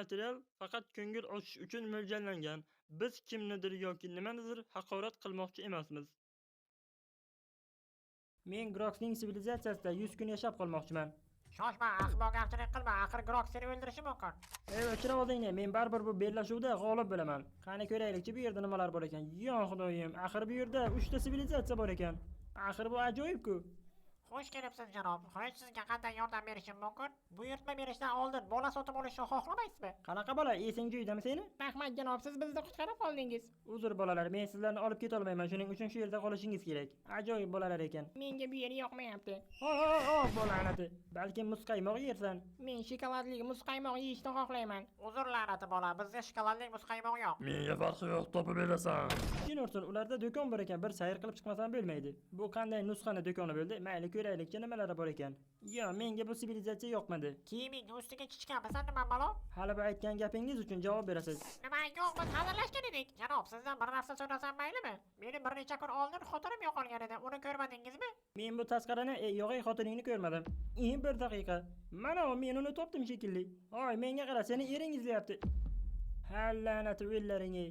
material faqat ko'ngil ochish uchun mo'ljallangan. Biz kimnidir yoki nimanidir haqorat qilmoqchi emasmiz. Men Groxning sivilizatsiyasida 100 kun yashab qolmoqchiman. Shoshma, ahmoqgarchilik qilma, axir Grox seni o'ldirishi mumkin. O'chira oldingni, men baribir bu bellashuvda g'olib bo'laman. Qani ko'raylikchi, bu yerda nimalar bor ekan. Yo xudoyim, axir bu yerda 3 ta sivilizatsiya bor ekan. Axir bu ajoyib-ku. Xush kelibsiz janob. Xo'sh, sizga qanday yordam berishim mumkin? Buyurtma berishdan oldin bola sotib olishni xohlamaysizmi? Qanaqa bola? Esing joyidami seni? Rahmat janob, siz bizni qutqarib qoldingiz. Uzr bolalar, men sizlarni olib keta olmayman. Shuning uchun shu yerda qolishingiz kerak. Ajoyib bolalar ekan. Menga bu yer yoqmayapti. Bola la'nati. Balki muzqaymoq yersan. Men shokoladli muzqaymoq yeyishni xohlayman. Uzr la'nati bola, bizda shokoladli muzqaymoq yo'q. Menga farqi yo'q, topib berasan. Jin ursin, ularda do'kon bor ekan, bir sayr qilib chiqmasam bo'lmaydi. Bu qanday nusxani do'koni bo'ldi? Mayli ko'raylikchi nimalari bor ekan. Yo, menga bu sivilizatsiya yoqmadi. Kiyiming ustiga chichkanmisan nima balo? Hali bu aytgan gapingiz uchun javob berasiz. Nima yo'q, biz hazillashgan edik. Janob, sizdan bir narsa so'rasam maylimi? Meni bir necha kun oldin xotinim yo'qolgan edi. Uni ko'rmadingizmi? Men bu tasqarani, yo'g'ay xotiningni ko'rmadim. Bir daqiqa. Mana men uni topdim shekilli. Oy, menga qara, seni ering izlayapti. Ha la'nati o'llaringga.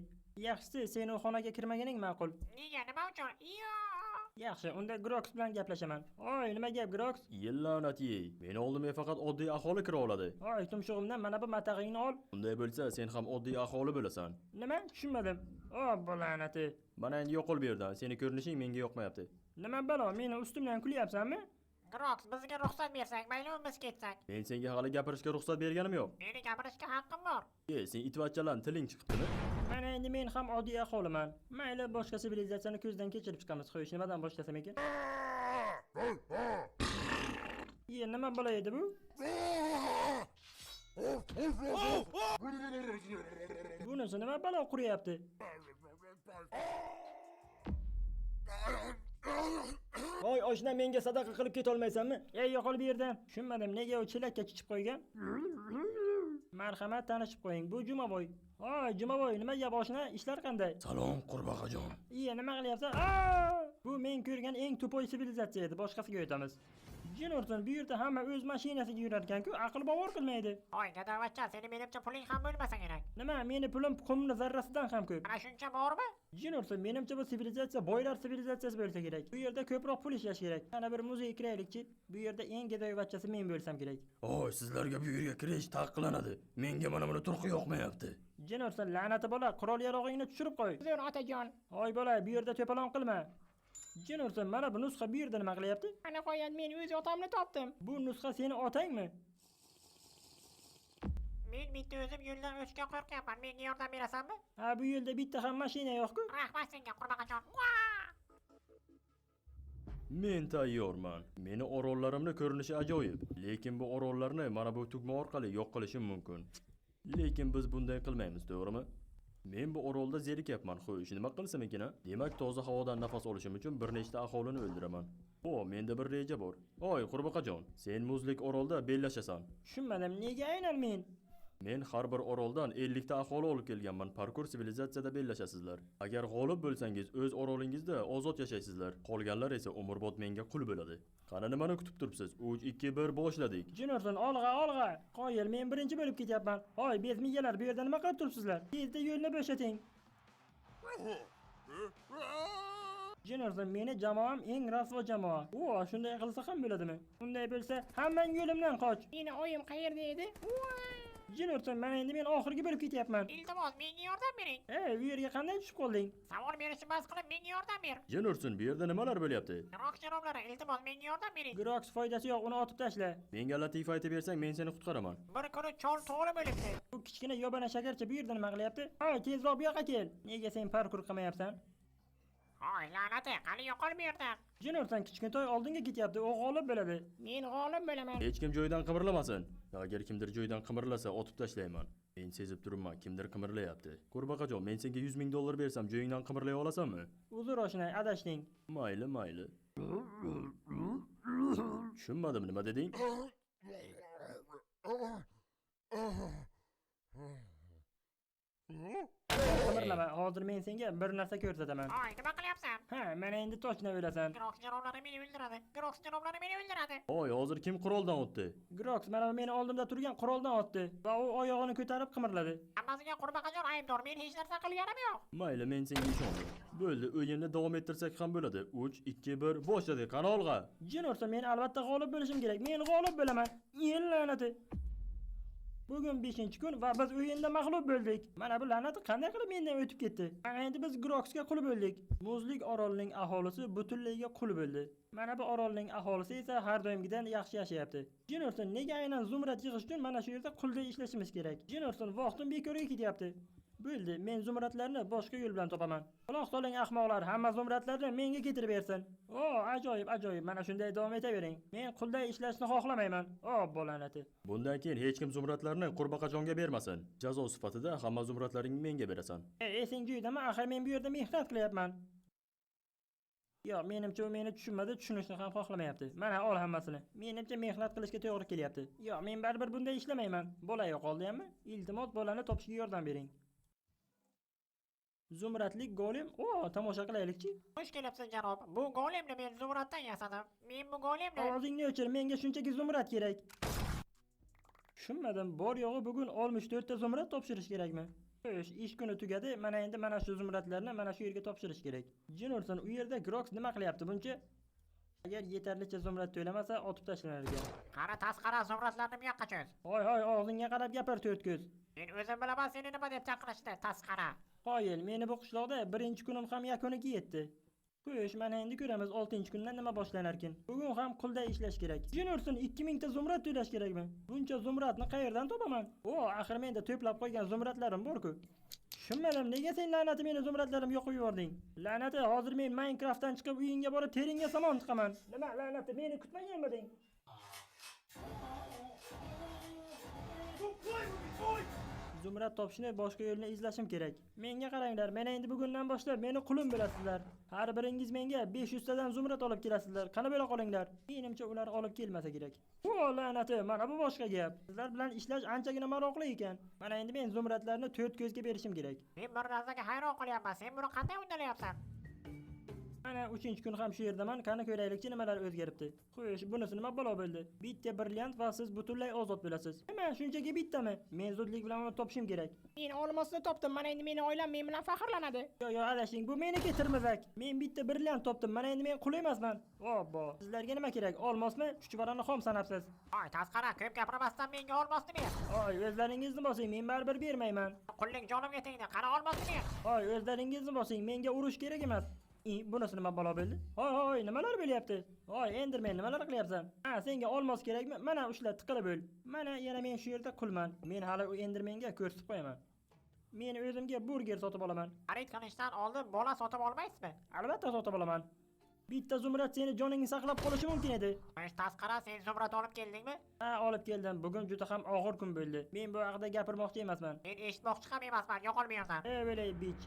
Yaxshisi, sen u xonaga kirmaganing ma'qul. Nega, nima uchun? Yaxshi, unda Grox bilan gaplashaman. Oy, nima gap Grox? La'nat yey. Meni oldimga faqat oddiy aholi kira oladi. Oy, tumshug'imdan mana bu matag'ingni ol. Unday bo'lsa, sen ham oddiy aholi bo'lasan. Nima? Tushunmadim. Bu la'nati. Mana endi yo'qol bu yerdan. Seni ko'rinishing menga yoqmayapti. Nima balo, meni ustimdan kulyapsanmi? Grox, bizga ruxsat bersak, maylimi biz ketsak? Men senga hali gapirishga ruxsat berganim yo'q. Meni gapirishga haqqim bor. Sen itvachchalan tiling chiqibdimi? Mana endi men ham oddiy aholiman. Mayli, boshqa sivilizatsiyani ko'zdan kechirib chiqamiz. Xo'sh, nimadan boshlasam ekan? Nima bo'la edi bu? Bunisi nima balo quryapti? Voy, oshna, menga sadaqa qilib keta olmaysanmi? Yo'qol bu yerdan. Tushunmadim, nega u chelakka chichib qo'ygan? Marhamat, tanishib qo'ying. Bu Jumaboy. Voy, Jumaboy, nima gap oshna? Ishlar qanday? Salom, qurbaqajon. Nima qilyapsan? Bu men ko'rgan eng to'poy sivilizatsiya edi. Boshqasiga o'tamiz. Jin ursin, bu yerda hamma o'z mashinasiga yurar ekan-ku, aql bovar qilmaydi. Oy, gadavachcha, seni menimcha puling ham bo'lmasa kerak. Nima, meni pulim qumni zarrasidan ham ko'p. Ana shuncha bormi? Jin ursin, menimcha bu sivilizatsiya boylar sivilizatsiyasi bo'lsa kerak. Bu yerda ko'proq pul ishlash kerak. Ana bir muzey kiraylikchi. Bu yerda eng gadavachchasi men bo'lsam kerak. Oy, sizlarga bu yerga kirish taqiqlanadi. Menga mana buni turqi yoqmayapti. Jin ursin, la'nati bola, qurol yarog'ingni tushirib qo'y. Zo'r otajon. Oy bola, bu yerda to'polon qilma. Jin ursin, mana bu nusxa bu yerda nima qilyapti? Ana qo'yat, men o'z otamni topdim. Bu nusxa seni otangmi? Men bitta o'zim yo'ldan o'tishga qo'rqyapman. Menga yordam berasanmi? Ha, bu yo'lda bitta ham mashina yo'q-ku. Rahmat senga, qurbaqajon. Men tayyorman. Meni orollarimni ko'rinishi ajoyib, lekin bu orollarni mana bu tugma orqali yo'q qilishim mumkin. Lekin biz bunday qilmaymiz, to'g'rimi? Men bu orolda zerikyapman. Xo'sh, nima qilsam ekan? Demak, toza havodan nafas olishim uchun bir nechta aholini o'ldiraman. Menda bir reja bor. Oy, qurbaqajon, sen muzlik orolda bellashasan. Tushunmadim, nega aynan men? Men har bir oroldan 50 ta aholi olib kelganman. Parkur sivilizatsiyada bellashasizlar. Agar g'olib bo'lsangiz, o'z orolingizda ozod yashaysizlar. Qolganlar esa umrbod menga qul bo'ladi. Qani nimani kutib turibsiz? 3 2 1 boshladik. Jin ursin, olg'a. Qoyil, men birinchi bo'lib ketyapman. Hoy, bezmiyalar, bu yerda nima qilib turibsizlar? Tezda yo'lni bo'shating. Jin ursin, meni jamoam eng rasvo jamoa. Shunday qilsa ham bo'ladimi? Unday bo'lsa, hammang yo'limdan qoch. Meni oyim qayerda edi? Jin ursin, mana endi men oxirgi bo'lib ketyapman. Iltimos, menga yordam bering. Bu yerga qanday tushib qolding? Savol berishni bas qilib, menga yordam ber. Jin ursin, bu yerda nimalar bo'lyapti? Grox janoblari, iltimos, menga yordam bering. Grox foydasi yo'q, uni otib tashla. Menga latifa aytib bersang, men seni qutqaraman. Bir kuni chol to'g'ri bo'libdi. Bu kichkina yobana shakarcha bu yerda nima qilyapti? Hoy, tezroq bu yoqqa kel. Nega sen parkur qilmayapsan? Hoy, la'nati, qani yo'qol bu yerda. Jin ursin, kichkintoy oldinga ketyapti, u g'olib bo'ladi. Men g'olib bo'laman. Hech kim joyidan qimirlamasin. Agar kimdir joyidan qimirlasa, otib tashlayman. Men sezib turibman, kimdir qimirlayapti. Qurbaqajon, men senga 100 ming dollar bersam, joyingdan qimirlay olasanmi? Uzr oshna, adashding. Mayli. Tushunmadim, nima deding? o'ylama, hozir men senga bir narsa ko'rsataman. Oy, nima qilyapsan? Ha, mana endi tochni o'ylasan. Grox janoblari meni o'ldiradi. Grox janoblari meni o'ldiradi. Oy, hozir kim quroldan o'tdi? Grox mana meni oldimda turgan quroldan otdi va u oyog'ini ko'tarib qimirladi. Hammasiga qurbaqajon aybdor. Men hech narsa qilganim yo'q. Mayli, men senga ishondim. Bo'ldi, o'yinni davom ettirsak ham bo'ladi. 3, 2, 1, boshladik. Qani olg'a. Jin ursa men albatta g'olib bo'lishim kerak. Men g'olib bo'laman. Yen la'nati. Bugun 5-kun va biz o'yinda mag'lub bo'ldik. Mana bu la'nati qanday qilib mendan o'tib ketdi? Mana endi biz Groxga qul bo'ldik. Muzlik orolining aholisi butunlayga qul bo'ldi. Mana bu orolning aholisi esa har doimgidan yaxshi yashayapti. Jin ursa nega aynan zumrad yig'ish uchun mana shu yerda qulday ishlashimiz kerak? Jin ursa vaqtim bekorga ketyapti. Bo'ldi, men zumradlarni boshqa yo'l bilan topaman. Quloq soling ahmoqlar, hamma zumradlarni menga keltirib bersin. O, ajoyib, ajoyib. Mana shunday davom etavering. Men qulday ishlashni xohlamayman. O, bo'lanati. Bundan keyin hech kim zumradlarni qurbaqajonga bermasin. Jazo sifatida hamma zumradlaringni menga berasan. Esing joyidami? Axir men bu yerda mehnat qilyapman. Yo'q, menimcha u meni tushunmadi, tushunishni ham xohlamayapti. Mana ol hammasini. Menimcha mehnat qilishga to'g'ri kelyapti. Yo'q, men baribir bunday ishlamayman. Bo'lay qoldiyammi? Iltimos bolani topishga yordam bering. Zumradlik golem. O, tomosha qilaylikchi. Xush kelibsiz janob. Bu golemni men zumraddan yasadim. Men bu golemni Og'zingni o'chir, menga shunchaki zumrad kerak. Tushunmadim, bor yo'g'i bugun 64 ta zumrad topshirish kerakmi? Xo'sh, ish kuni tugadi. Mana endi mana shu zumradlarni mana shu yerga topshirish kerak. Jin ursin, u yerda Grox nima qilyapti buncha? Agar yetarlicha zumrad to'lamasa, otib tashlanar ekan. qara tasqara zumradlarni bu yoqqa cho'z. Hoy, og'zingga qarab gapir, to'rt ko'z. Men o'zim bilaman seni nima deb chaqirishdi, tasqara. Qoyil, meni bu qishloqda birinchi kunim ham yakuniga yetdi. Xo'sh, mana endi ko'ramiz 6-kundan nima boshlanar ekan. Bugun ham qulday ishlash kerak. Jin ursin, 2000 ta zumrad to'lash kerakmi? Buncha zumradni qayerdan topaman? O, axir menda to'plab qo'ygan zumradlarim bor-ku. Tushunmadim, nega sen la'nati meni zumradlarim yo'qib yubording? La'nati, hozir men Minecraftdan chiqib uyingga borib teringga somon chiqaman. Nima la'nati, meni kutmaganmiding? Zumrad topishni boshqa yo'lni izlashim kerak. Menga qaranglar, mana endi bugundan boshlab meni qulim bo'lasizlar. Har biringiz menga 500 tadan zumrad olib kelasizlar. Qani bo'la qolinglar. Menimcha ular olib kelmasa kerak. O, la'nati, mana bu boshqa gap. Sizlar bilan ishlash anchagina maroqli ekan. Mana endi men zumradlarni 4 ko'zga berishim kerak. Men bir narsaga hayron qolyapman. Sen buni qanday uddalayapsan? Mana 3-kun ham shu yerdaman. Qani ko'raylikchi nimalar o'zgaribdi. Xo'sh, bunisi nima balo bo'ldi? Bitta brilliant va siz butunlay ozod bo'lasiz. Nima, shunchaki bittami? Men zudlik bilan uni topishim kerak. Men olmosni topdim. Mana endi meni oilam men bilan faxrlanadi. Yo, adashing, bu meniki tirmizak. Men bitta brilliant topdim. Mana endi men qul emasman. Obbo, sizlarga nima kerak? Olmosmi? Chuchvarani xom sanabsiz. Oy, tasqara, ko'p gapirmasdan menga olmosni ber. Oy, o'zlaringizni bosing, men baribir bermayman. Qullik jonimga tegdi. Qara olmosni ber. Oy, o'zlaringizni bosing, menga urush kerak emas. Bunisi nima balo bo'ldi? Hoy, nimalar bo'lyapti? Hoy, Enderman, nimalar qilyapsan? Ha, senga olmos kerakmi? Mana ushla, tiqilib bo'l. Mana yana men shu yerda qulman. Men hali u Endermanga ko'rsatib qo'yaman. Men o'zimga burger sotib olaman. Xarid qilishdan oldin bola sotib olmaysizmi? Albatta sotib olaman. Bitta zumrad seni joningni saqlab qolishi mumkin edi. Xo'sh, tasqara, sen zumrad olib keldingmi? Ha, olib keldim. Bugun juda ham og'ir kun bo'ldi. Men bu haqida gapirmoqchi emasman. Men eshitmoqchi ham emasman. Yo'qol bu yerdan. O'lay, bitch.